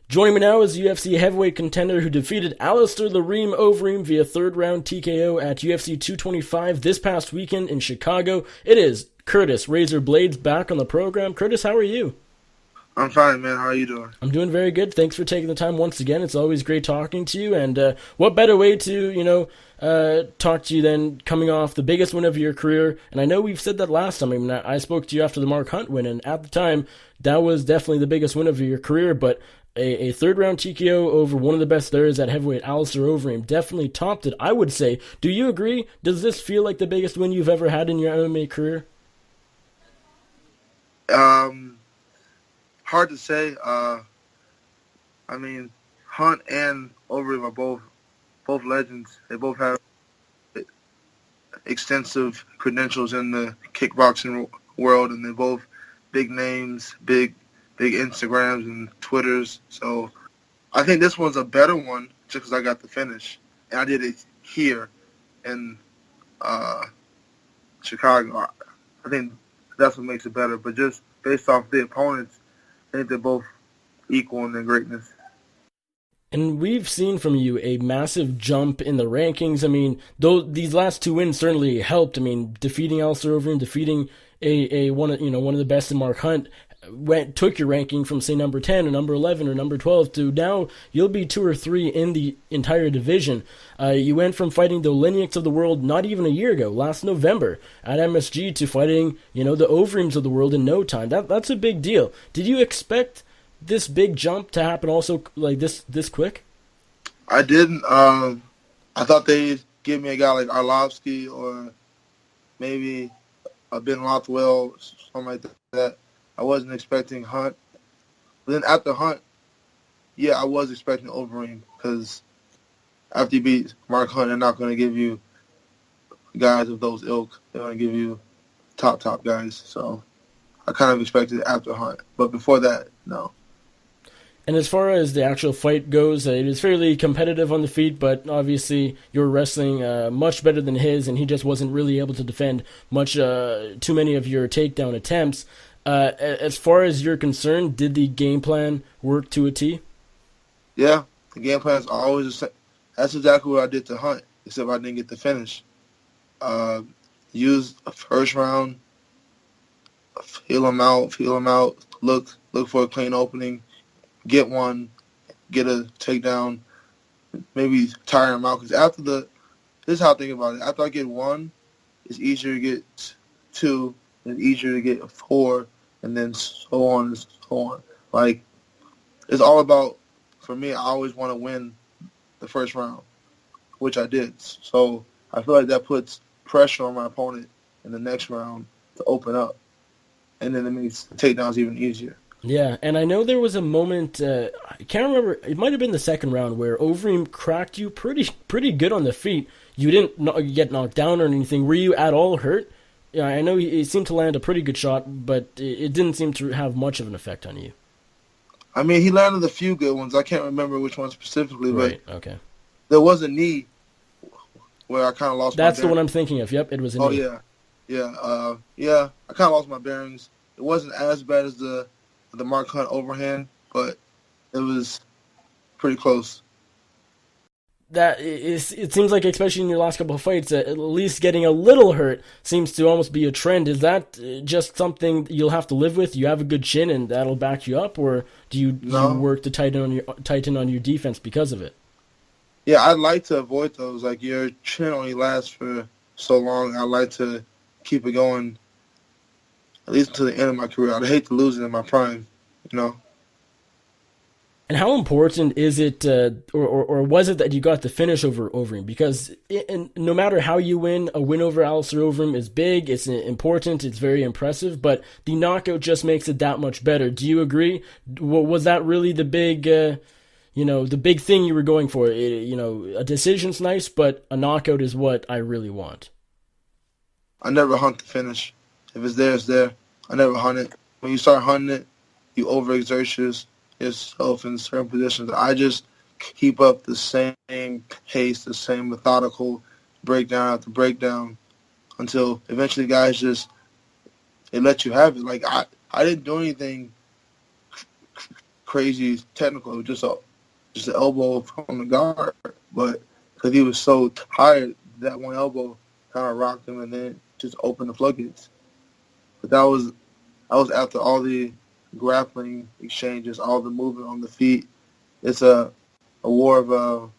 Joining me now is UFC heavyweight contender who defeated Alistair Overeem via third-round TKO at UFC 225 this past weekend in Chicago. It is Curtis "Razor Blaydes" back on the program. Curtis, how are you? I'm fine, man. How are you doing? I'm doing very good. Thanks for taking the time once again. It's always great talking to you. And what better way to, talk to you than coming off the biggest win of your career? And I know we've said that last time. I mean, I spoke to you after the Mark Hunt win, and at the time, that was definitely the biggest win of your career. But a third-round TKO over one of the best there is at heavyweight, Alistair Overeem, definitely topped it, I would say. Do you agree? Does this feel like the biggest win you've ever had in your MMA career? Hard to say. I mean, Hunt and Overeem are both legends. They both have extensive credentials in the kickboxing world, and they're both big names, big Instagrams and Twitters. So I think this one's a better one just because I got the finish. And I did it here in Chicago. I think that's what makes it better. But just based off the opponents, I think they're both equal in their greatness. And we've seen from you a massive jump in the rankings. I mean, these last two wins certainly helped. I mean, defeating Alistair Overeem, defeating one of the best in Mark Hunt, took your ranking from, say, number 10 or number 11 or number 12 to now you'll be 2 or 3 in the entire division. You went from fighting the Oleniaks of the world not even a year ago, last November, at MSG, to fighting, the Overeems of the world in no time. That's a big deal. Did you expect this big jump to happen also like this quick? I didn't. I thought they'd give me a guy like Arlovsky or maybe a Ben Rothwell, something like that. I wasn't expecting Hunt. But then after Hunt, I was expecting Overeem because after you beat Mark Hunt, they're not going to give you guys of those ilk. They're going to give you top guys. So I kind of expected it after Hunt. But before that, no. And as far as the actual fight goes, it is fairly competitive on the feet, but obviously you're wrestling much better than his, and he just wasn't really able to defend too many of your takedown attempts. As far as you're concerned, did the game plan work to a T? Yeah, the game plan is always the same. That's exactly what I did to Hunt, except I didn't get the finish. Use a first round, feel him out, look for a clean opening, get one, get a takedown, maybe tire him out. Because this is how I think about it. After I get one, it's easier to get two, and easier to get 4, and then so on and so on. Like, it's all about, for me, I always want to win the first round, which I did. So I feel like that puts pressure on my opponent in the next round to open up. And then it makes takedowns even easier. Yeah, and I know there was a moment, I can't remember, it might have been the second round, where Overeem cracked you pretty good on the feet. You didn't get knocked down or anything. Were you at all hurt? Yeah, I know he seemed to land a pretty good shot, but it didn't seem to have much of an effect on you. I mean, he landed a few good ones. I can't remember which one specifically, right, but okay. There was a knee where I kind of lost my bearings. That's the one I'm thinking of. Yep, it was a knee. Oh, yeah. I kind of lost my bearings. It wasn't as bad as the Mark Hunt overhand, but it was pretty close. It seems like, especially in your last couple of fights, at least getting a little hurt seems to almost be a trend. Is that just something you'll have to live with? You have a good chin and that'll back you up, or do you work to tighten on your defense because of it? Yeah, I'd like to avoid those. Like, your chin only lasts for so long. I'd like to keep it going at least until the end of my career. I'd hate to lose it in my prime, And how important is it, or was it that you got the finish over Overeem? Because no matter how you win, a win over Alistair Overeem is big, it's important, it's very impressive, but the knockout just makes it that much better. Do you agree? Was that really the big, the big thing you were going for? A decision's nice, but a knockout is what I really want. I never hunt the finish. If it's there, it's there. I never hunt it. When you start hunting it, you overexert yourself in certain positions. I just keep up the same pace, the same methodical breakdown after breakdown until eventually guys they let you have it. Like, I didn't do anything crazy technical. It was just an elbow from the guard, but because he was so tired, that one elbow kind of rocked him and then just opened the floodgates. But that was after all the grappling exchanges, all the movement on the feet. It's a war of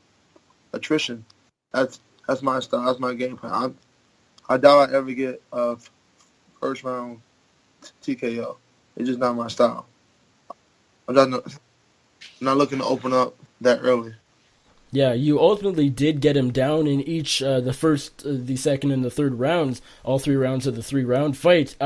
attrition. That's my style. That's my game plan. I doubt I ever get a first round TKO. It's just not my style. I'm not looking to open up that early. Yeah, you ultimately did get him down in each, the first, the second, and the third rounds, all 3 rounds of the 3-round fight.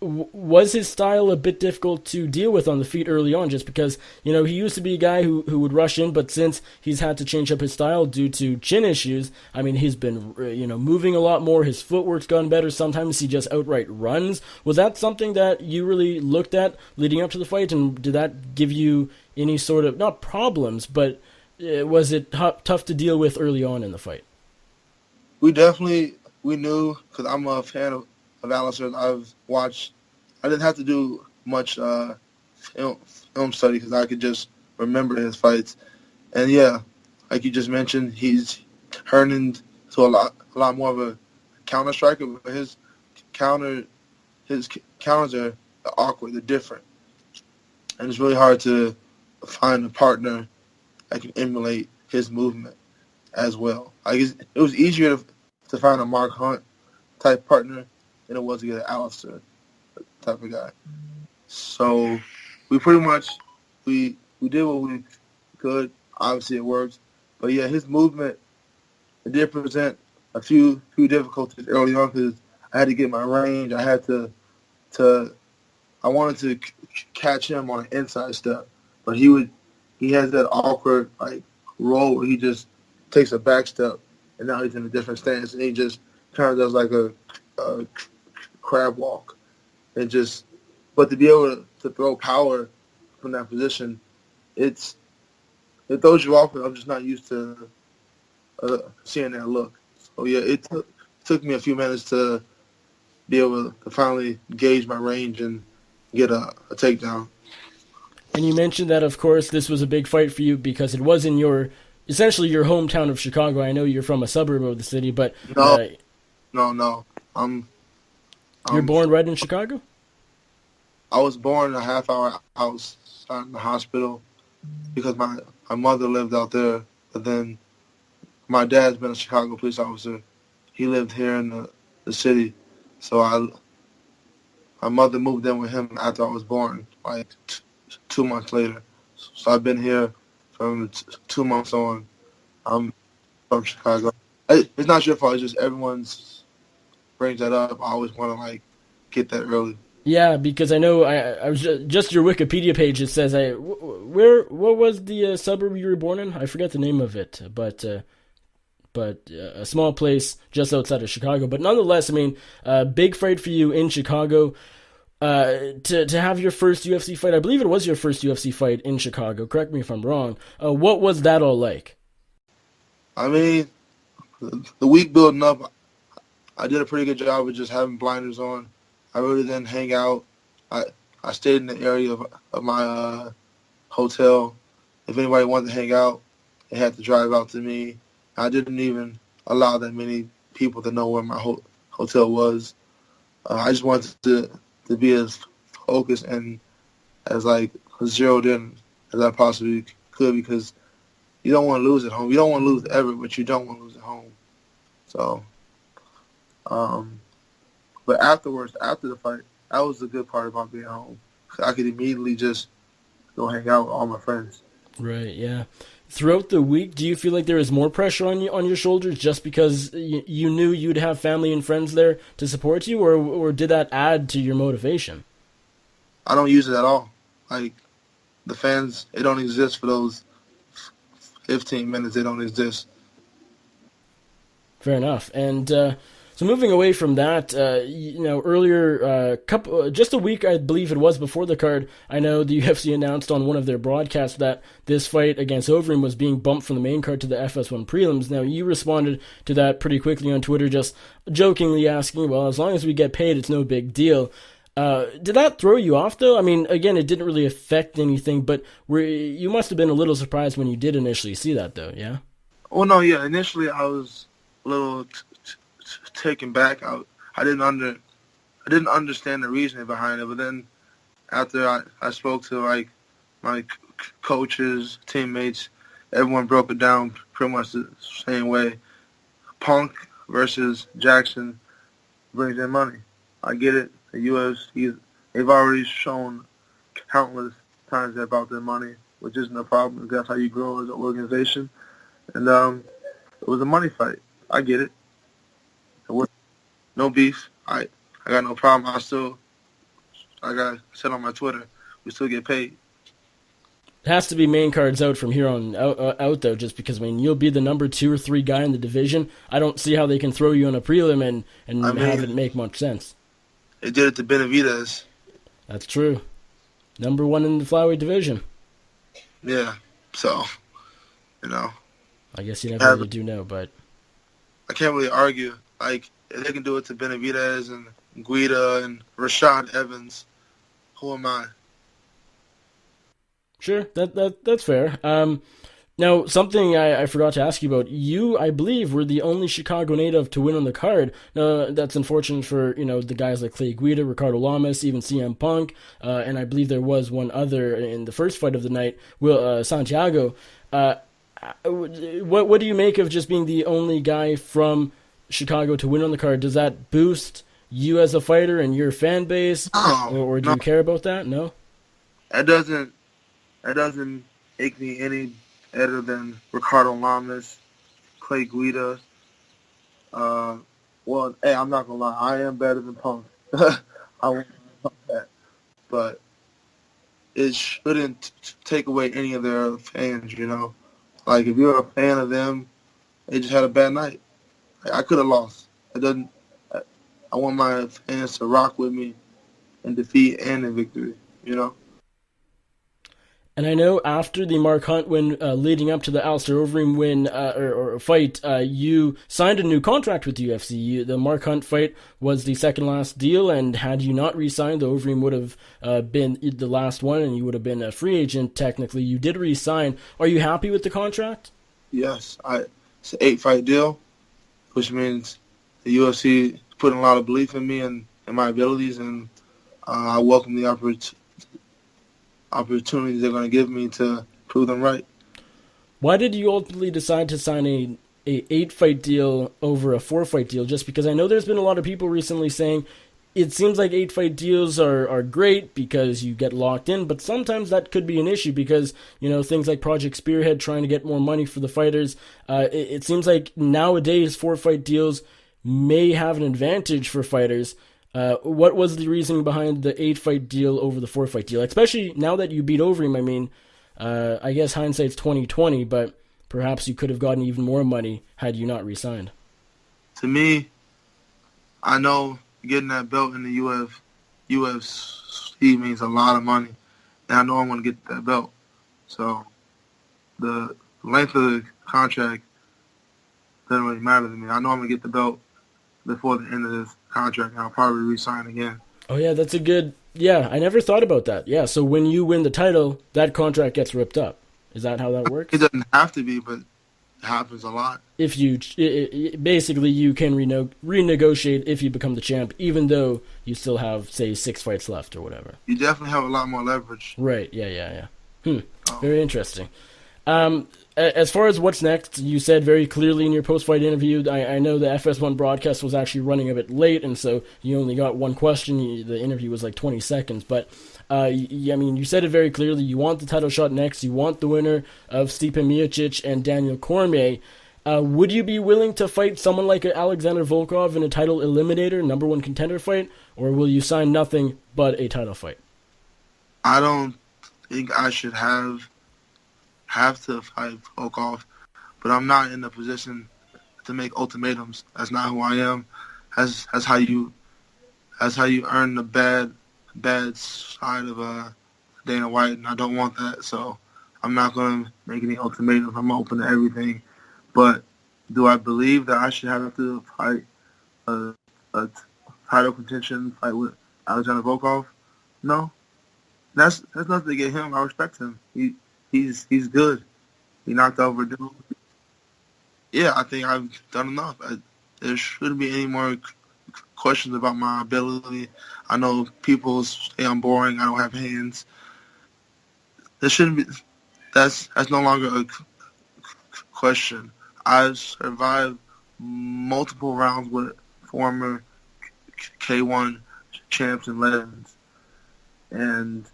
Was his style a bit difficult to deal with on the feet early on, just because, he used to be a guy who would rush in, but since he's had to change up his style due to chin issues, I mean, he's been, moving a lot more, his footwork's gotten better, sometimes he just outright runs. Was that something that you really looked at leading up to the fight, and did that give you any sort of, not problems, but was it tough to deal with early on in the fight? We knew, because I'm a fan of Alistair. I didn't have to do much film study because I could just remember his fights. And yeah, like you just mentioned, he's turning to a lot more of a counter striker, but his counters are awkward, they're different. And it's really hard to find a partner that can emulate his movement as well. It was easier to find a Mark Hunt type partner than it was to get an Alistair type of guy. So we pretty much we did what we could. Obviously it worked. But yeah, his movement, it did present a few difficulties early on because I had to get my range. I had to I wanted to catch him on an inside step, but he has that awkward roll where he just takes a back step and now he's in a different stance and he just kind of does like a crab walk but to be able to throw power from that position, it throws you off. I'm just not used to seeing that look. So yeah, it took me a few minutes to be able to finally gauge my range and get a takedown. And you mentioned that, of course, this was a big fight for you because it was in essentially your hometown of Chicago. I know you're from a suburb of the city, but no. You're born right in Chicago? I was born a half-hour outside the hospital because my mother lived out there, but then my dad's been a Chicago police officer. He lived here in the city, so my mother moved in with him after I was born, 2 months later. So I've been here from 2 months on. I'm from Chicago. It's not your fault. It's just everyone's brings that up. I always want to get that early. Yeah, because I know I was just your Wikipedia page. It says what was the suburb you were born in? I forget the name of it, but a small place just outside of Chicago. But nonetheless, I mean, big fight for you in Chicago. To have your first UFC fight, I believe it was your first UFC fight in Chicago. Correct me if I'm wrong. What was that all like? I mean, the week building up, I did a pretty good job of just having blinders on. I really didn't hang out. I stayed in the area of my hotel. If anybody wanted to hang out, they had to drive out to me. I didn't even allow that many people to know where my hotel was. I just wanted to be as focused and as zeroed in as I possibly could because you don't want to lose at home. You don't want to lose ever, but you don't want to lose at home. So, but afterwards, after the fight, that was the good part about being home. I could immediately just go hang out with all my friends. Right, yeah. Throughout the week, do you feel like there was more pressure on your shoulders just because you knew you'd have family and friends there to support you, or did that add to your motivation? I don't use it at all. The fans, it don't exist for those 15 minutes. They don't exist. Fair enough. And so moving away from that, earlier, just a week, I believe it was, before the card, I know the UFC announced on one of their broadcasts that this fight against Overeem was being bumped from the main card to the FS1 prelims. Now, you responded to that pretty quickly on Twitter, just jokingly asking, well, as long as we get paid, it's no big deal. Did that throw you off though? I mean, again, it didn't really affect anything, but you must have been a little surprised when you did initially see that though, yeah? Well, no, yeah. Initially, I was a little taken back. I didn't understand the reasoning behind it. But then after I spoke to like my coaches, teammates, everyone broke it down pretty much the same way. Punk versus Jackson brings in money. I get it. The UFC, they've already shown countless times they're about their money, which isn't a problem. That's how you grow as an organization. And it was a money fight. I get it. It was no beef. I got no problem. Like I said on my Twitter, we still get paid. It has to be main cards out from here on out though, just because I mean you'll be the number 2 or 3 guy in the division. I don't see how they can throw you on a prelim and have it make much sense. They did it to Benavidez. That's true. Number 1 in the flyweight division. Yeah. So, you know. I guess you never really do know, but I can't really argue. Like, if they can do it to Benavidez and Guida and Rashad Evans, who am I? Sure, that's fair. Now, something I forgot to ask you about. You, I believe, were the only Chicago native to win on the card. That's unfortunate for, the guys like Clay Guida, Ricardo Lamas, even CM Punk, and I believe there was one other in the first fight of the night, Santiago. What do you make of just being the only guy from Chicago to win on the card? Does that boost you as a fighter and your fan base, or do you care about that? No? That doesn't make me any better than Ricardo Lamas, Clay Guida. Well, hey, I'm not gonna lie, I am better than Punk. I won't talk that, but it shouldn't take away any of their fans. Like if you're a fan of them, they just had a bad night. I could have lost. It doesn't. I want my fans to rock with me in defeat and in victory. And I know after the Mark Hunt win, leading up to the Alistair Overeem win or fight, you signed a new contract with the UFC. The Mark Hunt fight was the second last deal, and had you not re-signed, the Overeem would have been the last one, and you would have been a free agent. Technically, you did re-sign. Are you happy with the contract? Yes, it's an 8-fight deal, which means the UFC is putting a lot of belief in me and my abilities, and I welcome the opportunities they're going to give me to prove them right. Why did you ultimately decide to sign a 8-fight deal over a 4-fight deal? Just because I know there's been a lot of people recently saying it seems like 8-fight deals are great because you get locked in, but sometimes that could be an issue because, things like Project Spearhead trying to get more money for the fighters. It seems like nowadays 4-fight deals may have an advantage for fighters. What was the reasoning behind the 8-fight deal over the 4-fight deal? Especially now that you beat Overeem, I mean, I guess hindsight's 20/20, but perhaps you could have gotten even more money had you not re-signed. To me, I know getting that belt in the UFC means a lot of money, and I know I'm going to get that belt. So the length of the contract doesn't really matter to me. I know I'm going to get the belt before the end of this contract, and I'll probably re-sign again. Oh, yeah, that's a good... Yeah, I never thought about that. Yeah, so when you win the title, that contract gets ripped up. Is that how that works? It doesn't have to be, but it happens a lot. If you... basically, you can renegotiate if you become the champ, even though you still have, say, 6 fights left or whatever. You definitely have a lot more leverage. Right, yeah. Very interesting. As far as what's next, you said very clearly in your post-fight interview, I know the FS1 broadcast was actually running a bit late, and so you only got one question. The interview was like 20 seconds, but you said it very clearly. You want the title shot next. You want the winner of Stipe Miocic and Daniel Cormier. Would you be willing to fight someone like Alexander Volkov in a title eliminator, number 1 contender fight, or will you sign nothing but a title fight? I don't think I should have to fight Volkov, but I'm not in the position to make ultimatums. That's not who I am. That's how you earn the bad side of Dana White, and I don't want that. So I'm not going to make any ultimatums. I'm open to everything. But do I believe that I should have to fight a title contention fight with Alexander Volkov. No, that's nothing to get him. I respect him. He's good. He knocked out Verdun. Yeah, I think I've done enough. There shouldn't be any more questions about my ability. I know people say I'm boring. I don't have hands. There shouldn't be. That's no longer a question. I've survived multiple rounds with former K1 champs and legends, and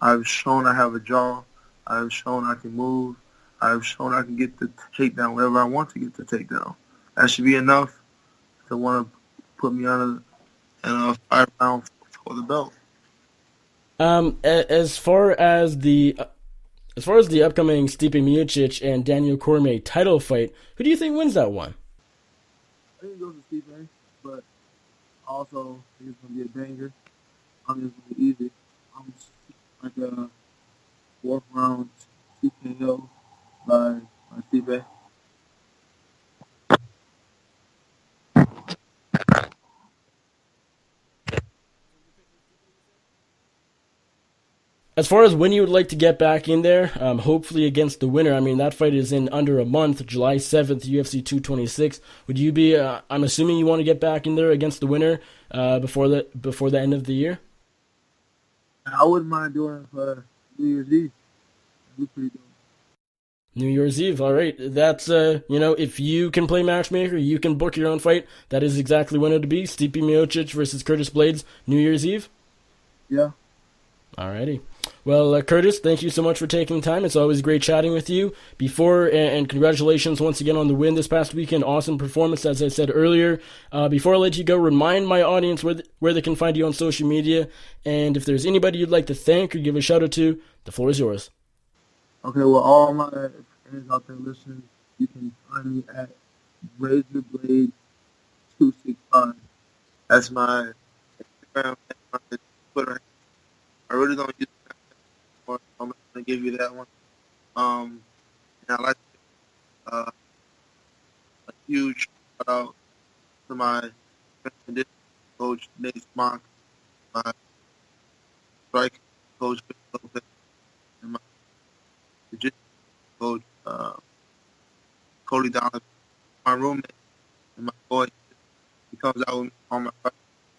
I've shown I have a jaw. I've shown I can move. I've shown I can get the takedown wherever I want to get the takedown. That should be enough to want to put me on a 5 round for the belt. As far as the upcoming Stipe Miocic and Daniel Cormier title fight, who do you think wins that one? I think it goes to Stipe, but also I think it's gonna be a banger. I think it's gonna be easy. I'm just like a 4th round TKO by Stipe. As far as when you would like to get back in there, hopefully against the winner. I mean, that fight is in under a month, July 7th, UFC 226. Would you be? I'm assuming you want to get back in there against the winner before the end of the year. I wouldn't mind doing it for New Year's Eve. It'd be pretty dope. New Year's Eve. All right, that's if you can play matchmaker, you can book your own fight. That is exactly when it'll be. Stipe Miocic versus Curtis Blaydes, New Year's Eve. Yeah. Alrighty. Well, Curtis, thank you so much for taking the time. It's always great chatting with you. And congratulations once again on the win this past weekend. Awesome performance, as I said earlier. Before I let you go, remind my audience where they can find you on social media. And if there's anybody you'd like to thank or give a shout out to, the floor is yours. Okay, well, all my friends out there listening, you can find me at RazorBlade265. That's my Instagram and my Twitter. I really don't use that anymore. I'm gonna give you that one. And I like a huge shout out to my strength and conditioning coach Nate Mock, my strike coach Chris Lopez, and my jiu-jitsu coach Cody Donovan. My roommate and my boy, he comes out with me on my fight.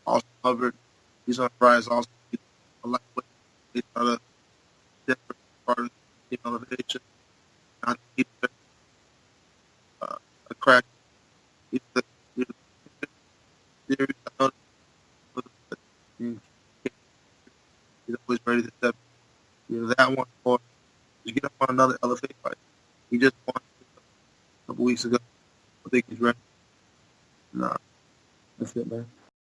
Also covered. He's on the rise. Also, he's a lightweight. He's not a different part of the team elevation. Not he's a crack. He's the series. I know he's always ready to step. That one or just get up on another LFA fight. He just won a couple weeks ago. I think he's ready. Nah, that's it, man.